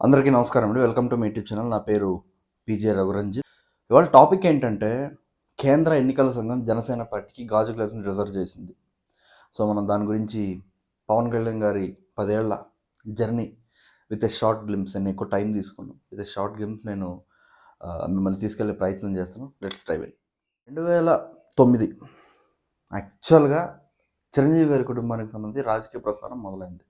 అందరికీ నమస్కారం అండి. Welcome to my YouTube channel. నా పేరు పీజే రఘురంజిత్. ఇవాళ టాపిక్ ఏంటంటే, కేంద్ర ఎన్నికల సంఘం జనసేన పార్టీకి గాజు గ్లాసుని రిజర్వ్ చేసింది. సో, మనం దాని గురించి పవన్ కళ్యాణ్ గారి 10 ఏళ్ల journey with a short glimpse, నేను ఎక్కువ టైం తీసుకున్నాను. విత్ ఎ షార్ట్ గ్లింప్స్ నేను మిమ్మల్ని తీసుకెళ్లే ప్రయత్నం చేస్తాను. Let's dive in. 2009 యాక్చువల్గా చిరంజీవి గారి కుటుంబానికి సంబంధించి రాజకీయ ప్రస్థానం మొదలైంది.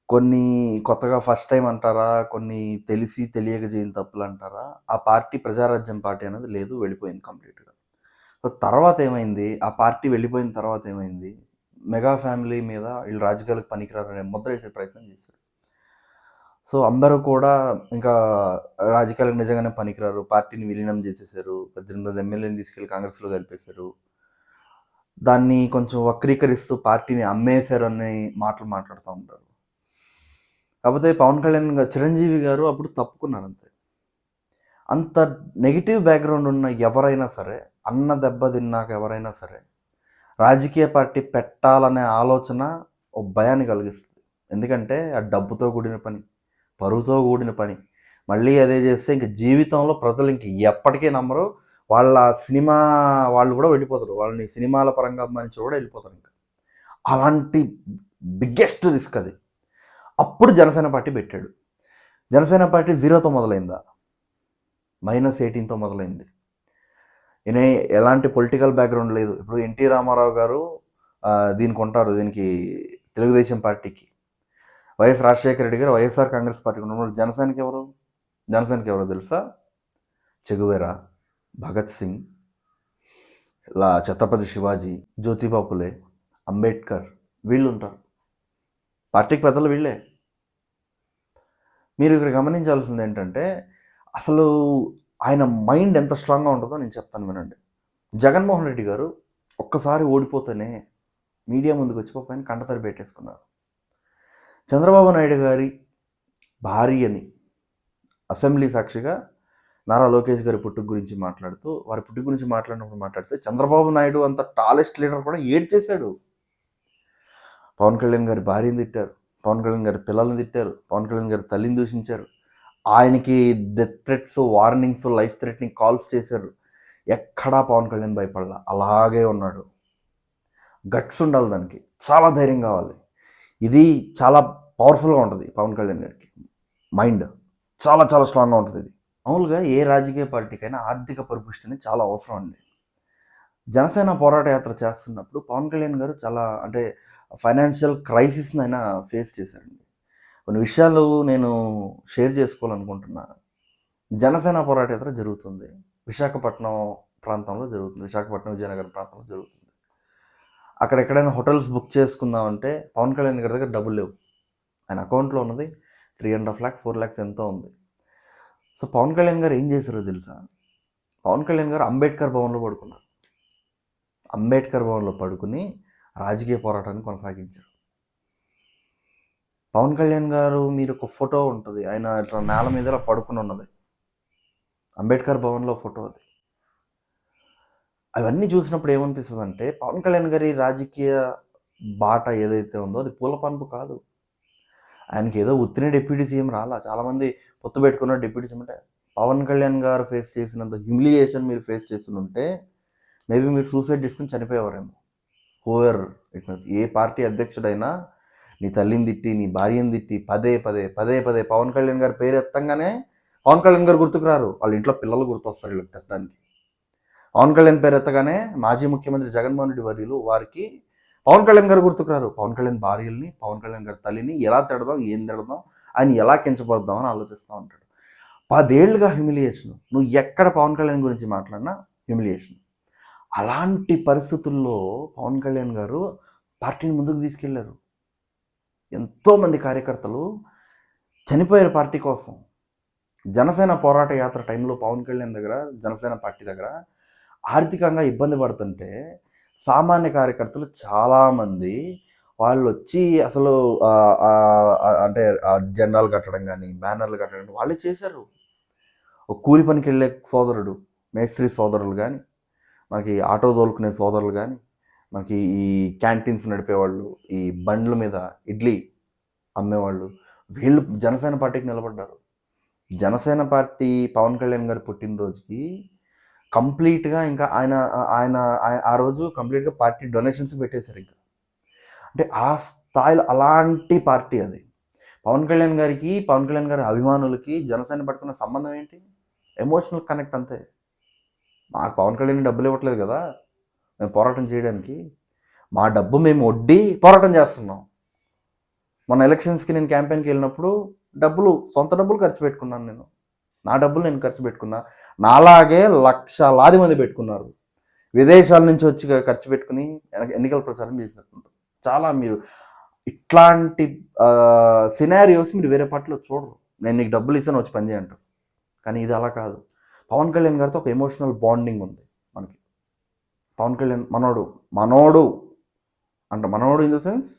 కొన్ని కొత్తగా ఫస్ట్ టైం అంటారా, కొన్ని తెలిసి తెలియక చేయని తప్పులు అంటారా, ఆ పార్టీ ప్రజారాజ్యం పార్టీ అనేది లేదు, వెళ్ళిపోయింది కంప్లీట్గా. సో తర్వాత ఏమైంది, ఆ పార్టీ వెళ్ళిపోయిన తర్వాత ఏమైంది, మెగా ఫ్యామిలీ మీద వీళ్ళు రాజకీయాలకు పనికిరారు అనే ముద్ర వేసే ప్రయత్నం చేశారు. సో అందరూ కూడా ఇంకా రాజకీయాలకు నిజంగానే పనికిరారు, పార్టీని విలీనం చేసేసారు, 18 ఎమ్మెల్యేని తీసుకెళ్లి కాంగ్రెస్లో కలిపేశారు, దాన్ని కొంచెం వక్రీకరిస్తూ పార్టీని అమ్మేశారు అనే మాటలు మాట్లాడుతూ ఉంటారు. కాకపోతే పవన్ కళ్యాణ్ గారు, చిరంజీవి గారు అప్పుడు తప్పుకున్నారు అంతే. అంత నెగిటివ్ బ్యాక్గ్రౌండ్ ఉన్న ఎవరైనా సరే, అన్న దెబ్బ తిన్నాక ఎవరైనా సరే, రాజకీయ పార్టీ పెట్టాలనే ఆలోచన ఒక భయాన్ని కలిగిస్తుంది. ఎందుకంటే ఆ డబ్బుతో కూడిన పని, పరువుతో కూడిన పని. మళ్ళీ అదే చేస్తే ఇంక జీవితంలో ప్రజలు ఇంక ఎప్పటికీ నమ్మరు. వాళ్ళ సినిమా వాళ్ళు కూడా వెళ్ళిపోతారు, వాళ్ళని సినిమాల పరంగా అభిమానించి కూడా వెళ్ళిపోతారు. ఇంకా అలాంటి బిగ్గెస్ట్ రిస్క్ అది. అప్పుడు జనసేన పార్టీ పెట్టాడు. జనసేన పార్టీ 0తో మొదలైందా, -18తో మొదలైంది. ఈయన ఎలాంటి పొలిటికల్ బ్యాక్గ్రౌండ్ లేదు. ఇప్పుడు ఎన్టీ రామారావు గారు దీనికి ఉంటారు, దీనికి తెలుగుదేశం పార్టీకి. వైఎస్ రాజశేఖర రెడ్డి గారు వైఎస్ఆర్ కాంగ్రెస్ పార్టీకి ఉన్నప్పుడు జనసేనకి ఎవరు తెలుసా? చెగువేరా, భగత్ సింగ్, ఛత్రపతి శివాజీ, జ్యోతిబా పులే, అంబేద్కర్, వీళ్ళు ఉంటారు. పార్టీకి పెద్దలు వీళ్ళే. మీరు ఇక్కడ గమనించాల్సింది ఏంటంటే, అసలు ఆయన మైండ్ ఎంత స్ట్రాంగ్గా ఉంటుందో నేను చెప్తాను వినండి. జగన్మోహన్ రెడ్డి గారు ఒక్కసారి ఓడిపోతేనే మీడియా ముందుకు వచ్చి ఆయన కంటతడి పెట్టేసుకున్నారు. చంద్రబాబు నాయుడు గారి భార్యని అసెంబ్లీ సాక్షిగా నారా లోకేష్ గారి పుట్టుక గురించి మాట్లాడుతూ, వారి పుట్టుక గురించి మాట్లాడితే చంద్రబాబు నాయుడు అంత టాలెస్ట్ లీడర్ కూడా ఏడ్చేశాడు. పవన్ కళ్యాణ్ గారి భార్యని తిట్టారు, పవన్ కళ్యాణ్ గారి పిల్లల్ని తిట్టారు, పవన్ కళ్యాణ్ గారి తల్లిని దూషించారు, ఆయనకి death threats, warnings, life threatening calls చేశారు. ఎక్కడా పవన్ కళ్యాణ్ భయపడాల, అలాగే ఉన్నాడు. గట్స్ ఉండాలి, దానికి చాలా ధైర్యం కావాలి. ఇది చాలా పవర్ఫుల్గా ఉంటుంది. పవన్ కళ్యాణ్ గారికి మైండ్ చాలా చాలా స్ట్రాంగ్గా ఉంటుంది. ఇది మామూలుగా ఏ రాజకీయ పార్టీకైనా ఆర్థిక పరిపుష్టిని చాలా అవసరం అండి. జనసేన పోరాట యాత్ర చేస్తున్నప్పుడు పవన్ కళ్యాణ్ గారు చాలా ఫైనాన్షియల్ క్రైసిస్ని ఆయన ఫేస్ చేశారండి. కొన్ని విషయాలు నేను షేర్ చేసుకోవాలనుకుంటున్నా. జనసేన పోరాట యాత్ర జరుగుతుంది, విశాఖపట్నం ప్రాంతంలో జరుగుతుంది, విశాఖపట్నం విజయనగరం ప్రాంతంలో జరుగుతుంది. అక్కడ ఎక్కడైనా హోటల్స్ బుక్ చేసుకుందామంటే పవన్ కళ్యాణ్ గారి దగ్గర డబ్బులు లేవు. ఆయన అకౌంట్లో ఉన్నది 3.5 lakhs 4 lakhs ఎంతో ఉంది. సో పవన్ కళ్యాణ్ గారు ఏం చేశారో తెలుసా? పవన్ కళ్యాణ్ గారు అంబేద్కర్ భవన్లో పడుకున్నారు. అంబేద్కర్ భవన్లో పడుకుని రాజకీయ పోరాటాన్ని కొనసాగించారు. పవన్ కళ్యాణ్ గారు, మీరు ఒక ఫోటో ఉంటుంది, ఆయన ఇట్లా నేల మీద పడుకుని ఉన్నది, అంబేద్కర్ భవన్లో ఫోటో అది. అవన్నీ చూసినప్పుడు ఏమనిపిస్తుంది అంటే, పవన్ కళ్యాణ్ గారి రాజకీయ బాట ఏదైతే ఉందో అది పూల పంపు కాదు. ఆయనకి ఏదో ఉత్తిని డిప్యూటీ సీఎం రాలా. చాలామంది పొత్తు పెట్టుకున్న డిప్యూటీ సీఎం అంటే, పవన్ కళ్యాణ్ గారు ఫేస్ చేసినంత హ్యూమిలియేషన్ మీరు ఫేస్ చేస్తుంటే మేబీ మీరు సూసైడ్ చేసుకుని చనిపోయేవారేమో. హూవర్ ఇట్, ఏ పార్టీ అధ్యక్షుడైనా నీ తల్లిని తిట్టి, నీ భార్యని తిట్టి, పదే పదే పవన్ కళ్యాణ్ గారి పేరు ఎత్తంగానే పవన్ కళ్యాణ్ గారు గుర్తుకు రారు, వాళ్ళ ఇంట్లో పిల్లలు గుర్తొస్తారు వీళ్ళకి తిట్టడానికి. పవన్ కళ్యాణ్ పేరు ఎత్తగానే మాజీ ముఖ్యమంత్రి జగన్మోహన్ రెడ్డి వర్యులు వారికి పవన్ కళ్యాణ్ గారు గుర్తుకురారు. పవన్ కళ్యాణ్ భార్యల్ని, పవన్ కళ్యాణ్ గారి తల్లిని ఎలా తిడదాం, ఏం తిడదాం, ఆయన ఎలా కించపడదాం అని ఆలోచిస్తూ ఉంటాడు. 10 ఏళ్ళుగా హ్యూమిలియేషన్. నువ్వు ఎక్కడ పవన్ కళ్యాణ్ గురించి మాట్లాడినా హ్యూమిలియేషన్. అలాంటి పరిస్థితుల్లో పవన్ కళ్యాణ్ గారు పార్టీని ముందుకు తీసుకెళ్లారు. ఎంతోమంది కార్యకర్తలు చనిపోయారు పార్టీ కోసం. జనసేన పోరాట యాత్ర టైంలో పవన్ కళ్యాణ్ దగ్గర, జనసేన పార్టీ దగ్గర ఆర్థికంగా ఇబ్బంది పడుతుంటే సామాన్య కార్యకర్తలు చాలామంది వాళ్ళు వచ్చి అసలు జెండాలు కట్టడం కానీ, బ్యానర్లు కట్టడం కానీ వాళ్ళే చేశారు. ఒక కూలి పనికి వెళ్ళే సోదరుడు, మేస్త్రి సోదరులు కానీ, మనకి ఆటో తోలుకునే సోదరులు కానీ, మనకి ఈ క్యాంటీన్స్ నడిపేవాళ్ళు, ఈ బండ్ల మీద ఇడ్లీ అమ్మేవాళ్ళు, వీళ్ళు జనసేన పార్టీకి నిలబడ్డారు. జనసేన పార్టీ పవన్ కళ్యాణ్ గారి పుట్టినరోజుకి కంప్లీట్గా ఇంకా ఆయన ఆయన ఆ రోజు కంప్లీట్గా పార్టీ డొనేషన్స్ పెట్టేశారు. ఇంకా అంటే ఆ స్థాయిలో అలాంటి పార్టీ అది. పవన్ కళ్యాణ్ గారికి, పవన్ కళ్యాణ్ గారి అభిమానులకి జనసేన పట్టుకున్న సంబంధం ఏంటి? ఎమోషనల్ కనెక్ట్ అంతే. మాకు పవన్ కళ్యాణ్ డబ్బులు ఇవ్వట్లేదు కదా మేము పోరాటం చేయడానికి. మా డబ్బు మేము వడ్డీ పోరాటం చేస్తున్నాం. మొన్న ఎలక్షన్స్కి నేను క్యాంపెయిన్కి వెళ్ళినప్పుడు సొంత డబ్బులు ఖర్చు పెట్టుకున్నాను. నా డబ్బులు నేను ఖర్చు పెట్టుకున్నా. నాలాగే లక్షలాది మంది పెట్టుకున్నారు. విదేశాల నుంచి వచ్చి ఖర్చు పెట్టుకుని ఎన్నికల ప్రచారం చేసినట్టుంటారు. చాలా మీరు ఇట్లాంటి సినారియోస్ మీరు వేరే పార్టీలో చూడరు. నేను నీకు డబ్బులు ఇస్తాను వచ్చి పని చేయంటారు. కానీ ఇది అలా కాదు. పవన్ కళ్యాణ్ గారితో ఒక ఎమోషనల్ బాండింగ్ ఉంది మనకి. పవన్ కళ్యాణ్ మనోడు ఇన్ ద సెన్స్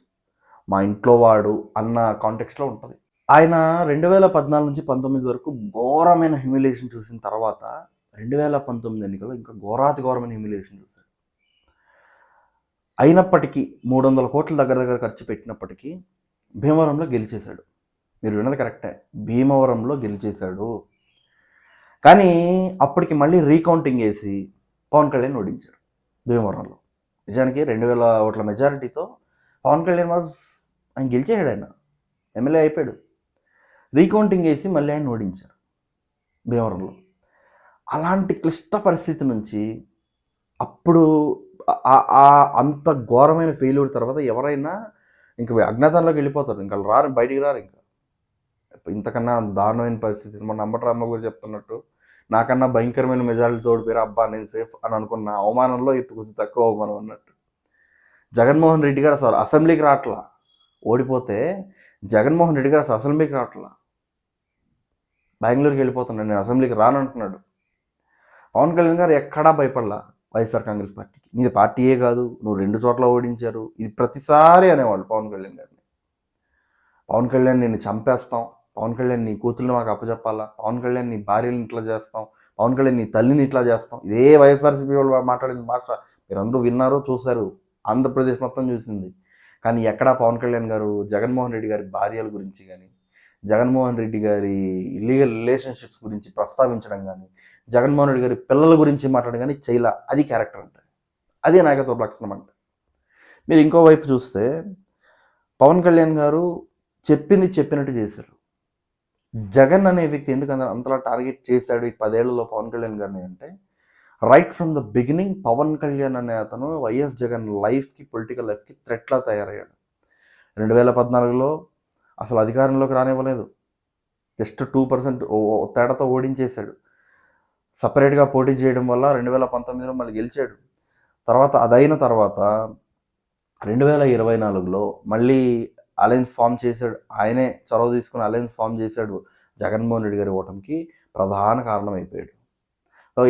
మా ఇంట్లో వాడు అన్న కాంటెక్స్ట్లో ఉంటుంది. ఆయన 2014 నుంచి 19 వరకు ఘోరమైన హ్యూమిలేషన్ చూసిన తర్వాత 2019 ఎన్నికల్లో ఇంకా ఘోరమైన హ్యూమిలేషన్ చూశాడు. అయినప్పటికీ 300 కోట్ల దగ్గర ఖర్చు పెట్టినప్పటికీ భీమవరంలో గెలిచేశాడు. మీరు విన్నది కరెక్టే, భీమవరంలో గెలిచేశాడు. కానీ అప్పటికి మళ్ళీ రీకౌంటింగ్ వేసి పవన్ కళ్యాణ్ ఓడించారు భీమవరంలో. నిజానికి 2000 ఓట్ల మెజారిటీతో పవన్ కళ్యాణ్ ఆయన గెలిచేశాడు. ఆయన ఎమ్మెల్యే అయిపోయాడు. రీకౌంటింగ్ వేసి మళ్ళీ ఆయన ఓడించారు భీమవరంలో. అలాంటి క్లిష్ట పరిస్థితి నుంచి అప్పుడు అంత ఘోరమైన ఫెయిల్యూర్ తర్వాత ఎవరైనా ఇంక అజ్ఞాతంలోకి వెళ్ళిపోతారు. ఇంకా రారు, బయటికి రారు. ఇంకా ఇంతకన్నా దారుణమైన పరిస్థితి. మన అంబటరామ్మ గారు చెప్తున్నట్టు నాకన్నా భయంకరమైన మెజారిటీ తోడిపోయారు, అబ్బా నేను సేఫ్ అని అనుకున్న అవమానంలో ఇది కొంచెం తక్కువ అవమానం అన్నట్టు. జగన్మోహన్ రెడ్డి గారు అసలు అసెంబ్లీకి రావట్లా. ఓడిపోతే జగన్మోహన్ రెడ్డి గారు అసలు అసెంబ్లీకి రావట్లా. బెంగళూరుకి వెళ్ళిపోతున్నాడు, నేను అసెంబ్లీకి రానంటున్నాడు. పవన్ కళ్యాణ్ గారు ఎక్కడా భయపడలా వైఎస్ఆర్ కాంగ్రెస్ పార్టీకి. నీది పార్టీయే కాదు, నువ్వు 2 చోట్ల ఓడించారు, ఇది ప్రతిసారి అనేవాళ్ళు పవన్ కళ్యాణ్ గారిని. పవన్ కళ్యాణ్ నిన్ను చంపేస్తాం, పవన్ కళ్యాణ్ నీ కూతుర్ని మాకు అప్పచెప్పాలా, పవన్ కళ్యాణ్ నీ భార్యని ఇట్లా చేస్తాం, పవన్ కళ్యాణ్ నీ తల్లిని ఇట్లా చేస్తాం. ఇదే వైఎస్ఆర్సీపీ వాళ్ళు మాట్లాడిన భాష మీరందరూ విన్నారు, చూశారు, ఆంధ్రప్రదేశ్ మొత్తం చూసింది. కానీ ఎక్కడా పవన్ కళ్యాణ్ గారు జగన్మోహన్ రెడ్డి గారి భార్యల గురించి కానీ, జగన్మోహన్ రెడ్డి గారి ఇల్లీగల్ రిలేషన్షిప్స్ గురించి ప్రస్తావించడం కానీ, జగన్మోహన్ రెడ్డి గారి పిల్లల గురించి మాట్లాడడం కానీ చేయలా. అది క్యారెక్టర్ అంటే, అదే నాయకత్వ లక్షణం అంటే. మీరు ఇంకో వైపు చూస్తే పవన్ కళ్యాణ్ గారు చెప్పినట్టు చేశారు. జగన్ అనే వ్యక్తి ఎందుకు అంతలా టార్గెట్ చేశాడు ఈ 10 ఏళ్లలో పవన్ కళ్యాణ్ గారిని అంటే, right from the beginning Pawan Kalyan అనే అతను వైఎస్ జగన్ లైఫ్కి, పొలిటికల్ లైఫ్కి థ్రెట్లా తయారయ్యాడు. 2014లో అసలు అధికారంలోకి రానివ్వలేదు. జస్ట్ 2% తేడాతో ఓడించేశాడు. సపరేట్గా పోటీ చేయడం వల్ల 2019లో మళ్ళీ గెలిచాడు. తర్వాత అదైన తర్వాత 2024లో మళ్ళీ అలయన్స్ ఫామ్ చేశాడు. ఆయనే చొరవ తీసుకుని అలయన్స్ ఫామ్ చేశాడు. జగన్మోహన్ రెడ్డి గారి ఓటమికి ప్రధాన కారణం అయిపోయాడు. సో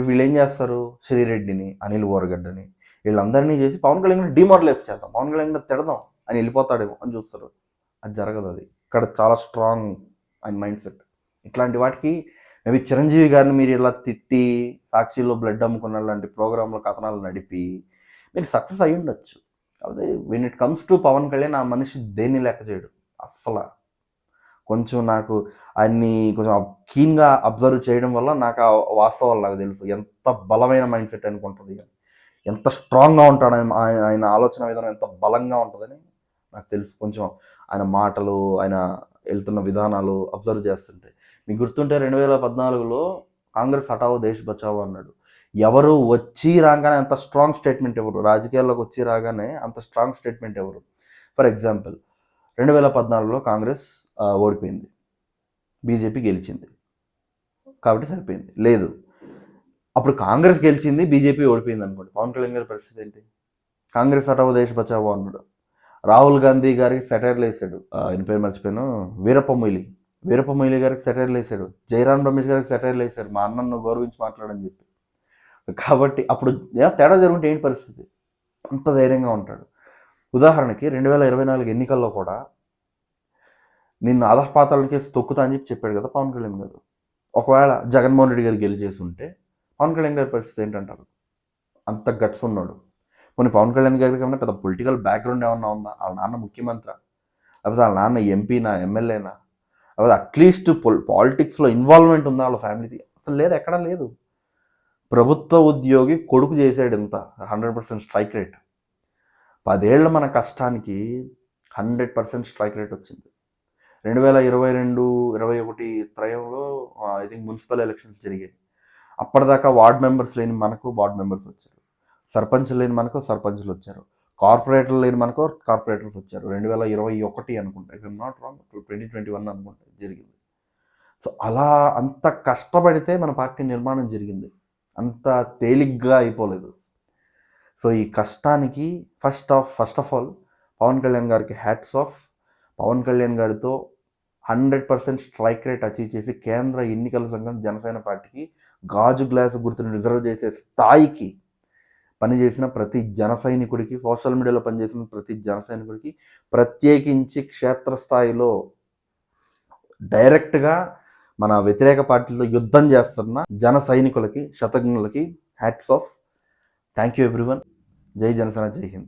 వీళ్ళు ఏం చేస్తారు, శ్రీరెడ్డిని, అనిల్ ఓరగడ్డని వీళ్ళందరినీ చేసి పవన్ కళ్యాణ్ డిమోరలైజ్ చేద్దాం, పవన్ కళ్యాణ్ తిడదాం అని వెళ్ళిపోతాడేమో అని చూస్తారు. అది జరగదు. అది ఇక్కడ చాలా స్ట్రాంగ్ ఆయన మైండ్ సెట్. ఇట్లాంటి వాటికి మేబీ చిరంజీవి గారిని మీరు ఇలా తిట్టి సాక్షిలో బ్లడ్ అమ్ముకున్న లాంటి ప్రోగ్రాంలో కథనాలు నడిపి మీరు సక్సెస్ అయ్యి ఉండొచ్చు. కాకపోతే when it comes to Pawan Kalyan ఆ మనిషి దేన్ని లెక్క చేయడు అస్సలు. కొంచెం నాకు ఆయన్ని కొంచెం కీన్గా అబ్జర్వ్ చేయడం వల్ల నాకు ఆ వాస్తవాలు నాకు తెలుసు. ఎంత బలమైన మైండ్ సెట్ అనుకుంటుంది, ఎంత స్ట్రాంగ్గా ఉంటాడు ఆయన ఆలోచన విధానం ఎంత బలంగా ఉంటుందని నాకు తెలుసు. కొంచెం ఆయన మాటలు, ఆయన వెళ్తున్న విధానాలు అబ్జర్వ్ చేస్తుంటే మీకు గుర్తుంటే 2014లో కాంగ్రెస్ హటావో దేశ్ బచావో అన్నాడు. ఎవరు వచ్చి రాగానే అంత స్ట్రాంగ్ స్టేట్మెంట్ ఎవరు, రాజకీయాల్లోకి వచ్చి రాగానే అంత స్ట్రాంగ్ స్టేట్మెంట్ ఎవరు? ఫర్ ఎగ్జాంపుల్ 2014లో కాంగ్రెస్ ఓడిపోయింది, బీజేపీ గెలిచింది కాబట్టి సరిపోయింది. లేదు, అప్పుడు కాంగ్రెస్ గెలిచింది, బీజేపీ ఓడిపోయింది అనుకోండి, పవన్ కళ్యాణ్ గారి పరిస్థితి ఏంటి? కాంగ్రెస్ హటావో దేశ్ బచావో అన్నాడు. రాహుల్ గాంధీ గారికి సెటైర్లు వేసాడు, ఆయన పేరు మర్చిపోయాను, వీరప్ప మొయిలీ గారికి సెటైర్లు వేసాడు, జయరాం రమేష్ గారికి సెటైర్లు వేసాడు, మా అన్నను గౌరవించి మాట్లాడని చెప్పి. కాబట్టి అప్పుడు తేడా జరుగుంటే ఏంటి పరిస్థితి? అంత ధైర్యంగా ఉంటాడు. ఉదాహరణకి 2024 ఎన్నికల్లో కూడా నిన్ను అధపాతాలకి తొక్కుతా అని చెప్పాడు కదా పవన్ కళ్యాణ్ గారు. ఒకవేళ జగన్మోహన్ రెడ్డి గారు గెలిచేసి ఉంటే పవన్ కళ్యాణ్ గారి పరిస్థితి ఏంటంటారు? అంత గట్స్ ఉన్నాడు. కొన్ని పవన్ కళ్యాణ్ గారికి ఏమన్నా పెద్ద పొలిటికల్ బ్యాక్గ్రౌండ్ ఏమన్నా ఉందా? వాళ్ళ నాన్న ముఖ్యమంత్రి, లేకపోతే వాళ్ళ నాన్న ఎంపీనా, ఎమ్మెల్యేనా, లేకపోతే అట్లీస్ట్ పాలిటిక్స్లో ఇన్వాల్వ్మెంట్ ఉందా వాళ్ళ ఫ్యామిలీది? అసలు లేదు, ఎక్కడా లేదు. ప్రభుత్వ ఉద్యోగి కొడుకు చేసాడు ఇంత 100% స్ట్రైక్ రేట్. 10 ఏళ్ల మన కష్టానికి 100% స్ట్రైక్ రేట్ వచ్చింది. 2022, 21 త్రయంలో ఐ థింక్ మున్సిపల్ ఎలక్షన్స్ జరిగాయి. అప్పటిదాకా వార్డ్ మెంబర్స్ లేని మనకు వార్డ్ మెంబర్స్ వచ్చారు, సర్పంచ్లు లేని మనకు సర్పంచ్లు వచ్చారు, కార్పొరేటర్లు లేని మనకు కార్పొరేటర్స్ వచ్చారు. 2021 అనుకుంటా, ఇఫ్ ఐమ్ నాట్ రాంగ్ 2021 అనుకుంటా జరిగింది. సో అలా అంత కష్టపడితే మన పార్టీ నిర్మాణం జరిగింది, అంత తేలిగ్గా అయిపోలేదు. సో ఈ కష్టానికి first of all Pawan Kalyan గారికి హ్యాట్స్ ఆఫ్. పవన్ కళ్యాణ్ గారితో 100% స్ట్రైక్ రేట్ అచీవ్ చేసి కేంద్ర ఎన్నికల సంఘం జనసేన పార్టీకి గాజు గ్లాసు గుర్తును రిజర్వ్ చేసే స్థాయికి పనిచేసిన ప్రతి జన సైనికుడికి, సోషల్ మీడియాలో పనిచేసిన ప్రతి జన సైనికుడికి, ప్రత్యేకించి క్షేత్రస్థాయిలో డైరెక్ట్గా మన వ్యతిరేక పార్టీలతో యుద్ధం చేస్తున్న జన సైనికులకి, శతజ్ఞులకి hats off. Thank you everyone. జై జనసేన, జై హింద్.